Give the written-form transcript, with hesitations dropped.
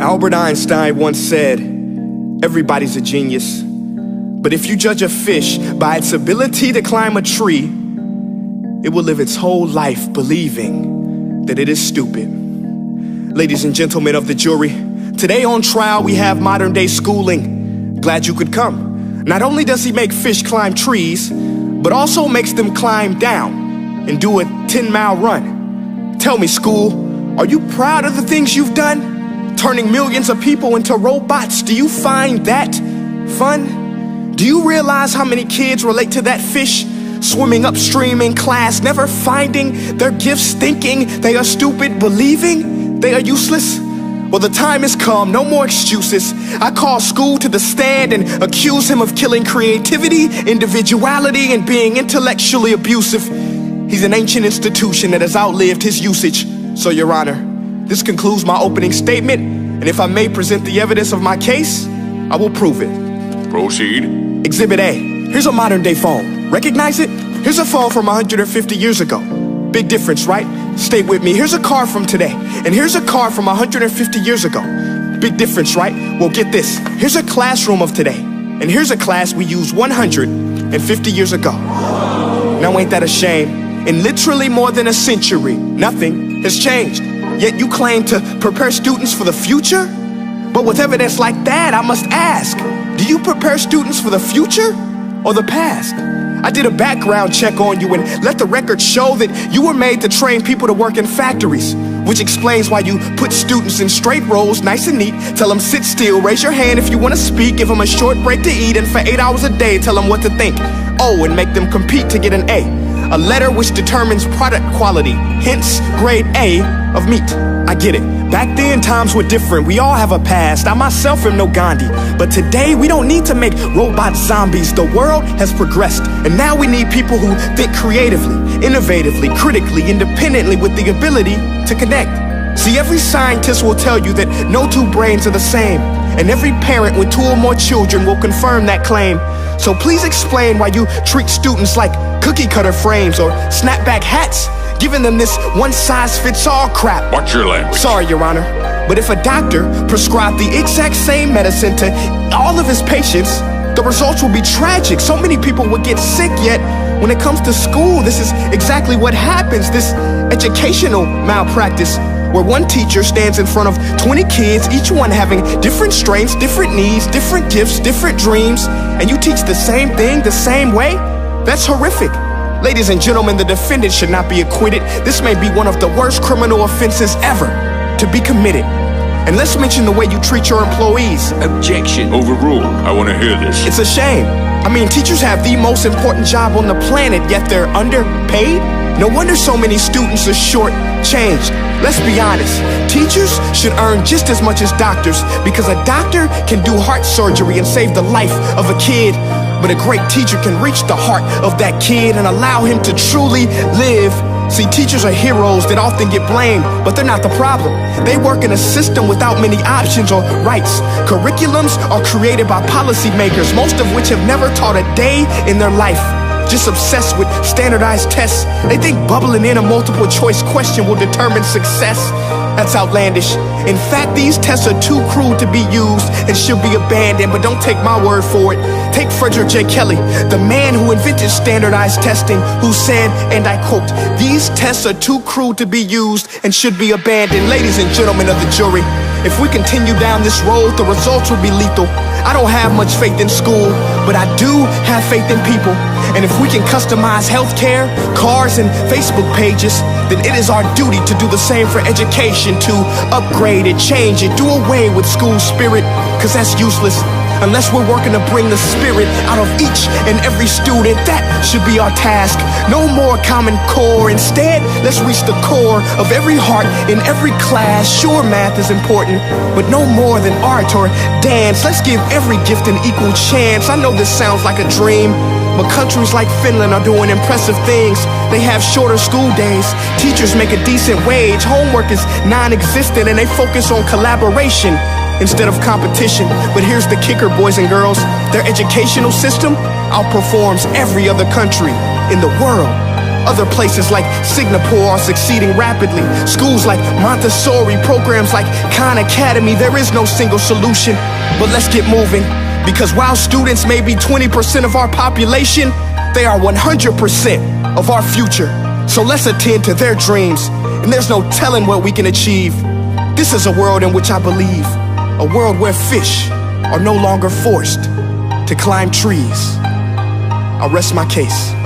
Albert Einstein once said, everybody's a genius, but if you judge a fish by its ability to climb a tree, it will live its whole life believing that it is stupid. Ladies and gentlemen of the jury, today on trial we have modern day schooling. Glad you could come. Not only does he make fish climb trees, but also makes them climb down and do a 10-mile run. Tell me, school, are you proud of the things you've done? Turning millions of people into robots, do you find that fun? Do you realize how many kids relate to that fish swimming upstream in class, never finding their gifts, thinking they are stupid, believing they are useless? Well, the time has come, no more excuses. I call school to the stand and accuse him of killing creativity, individuality, and being intellectually abusive. He's an ancient institution that has outlived his usage. So, Your Honor, this concludes my opening statement, and if I may present the evidence of my case, I will prove it. Proceed. Exhibit A. Here's a modern day phone. Recognize it? Here's a phone from 150 years ago. Big difference, right? Stay with me. Here's a car from today, and here's a car from 150 years ago. Big difference, right? Well, get this. Here's a classroom of today, and here's a class we used 150 years ago. Now ain't that a shame? In literally more than a century, nothing has changed. Yet you claim to prepare students for the future? But with evidence like that, I must ask, do you prepare students for the future or the past? I did a background check on you and let the record show that you were made to train people to work in factories, which explains why you put students in straight rows, nice and neat, tell them sit still, raise your hand if you want to speak, give them a short break to eat, and for 8 hours a day, tell them what to think. Oh, and make them compete to get an A letter which determines product quality, hence grade A of meat. I get it. Back then, times were different. We all have a past. I myself am no Gandhi. But today, we don't need to make robot zombies. The world has progressed. And now we need people who think creatively, innovatively, critically, independently, with the ability to connect. See, every scientist will tell you that no two brains are the same. And every parent with 2 or more children will confirm that claim. So please explain why you treat students like cookie cutter frames or snapback hats, giving them this one-size-fits-all crap. Watch your language. Sorry, Your Honor, but if a doctor prescribed the exact same medicine to all of his patients, the results will be tragic. So many people would get sick, yet when it comes to school, this is exactly what happens. This educational malpractice, where one teacher stands in front of 20 kids, each one having different strengths, different needs, different gifts, different dreams, and you teach the same thing the same way? That's horrific. Ladies and gentlemen, the defendant should not be acquitted. This may be one of the worst criminal offenses ever to be committed. And let's mention the way you treat your employees. Objection. Overruled. I want to hear this. It's a shame. I mean, teachers have the most important job on the planet, yet they're underpaid? No wonder so many students are short-changed. Let's be honest, teachers should earn just as much as doctors, because a doctor can do heart surgery and save the life of a kid, but a great teacher can reach the heart of that kid and allow him to truly live. See, teachers are heroes that often get blamed, but they're not the problem. They work in a system without many options or rights. Curriculums are created by policymakers, most of which have never taught a day in their life. Just obsessed with standardized tests. They think bubbling in a multiple choice question will determine success. That's outlandish. In fact, these tests are too cruel to be used and should be abandoned, but don't take my word for it. Take Frederick J. Kelly, the man who invented standardized testing, who said, and I quote, "These tests are too cruel to be used and should be abandoned." Ladies and gentlemen of the jury, if we continue down this road, the results will be lethal. I don't have much faith in school, but I do have faith in people. And if we can customize healthcare, cars, and Facebook pages, then it is our duty to do the same for education, to upgrade it, change it, do away with school spirit, because that's useless. Unless we're working to bring the spirit out of each and every student, that should be our task. No more Common Core. Instead, let's reach the core of every heart in every class. Sure, math is important, but no more than art or dance. Let's give every gift an equal chance. I know this sounds like a dream, but countries like Finland are doing impressive things. They have shorter school days. Teachers make a decent wage. Homework is non-existent, and they focus on collaboration instead of competition. But here's the kicker, boys and girls. Their educational system outperforms every other country in the world. Other places like Singapore are succeeding rapidly. Schools like Montessori, programs like Khan Academy. There is no single solution, but let's get moving. Because while students may be 20% of our population, they are 100% of our future. So let's attend to their dreams, and there's no telling what we can achieve. This is a world in which I believe, a world where fish are no longer forced to climb trees. I'll rest my case.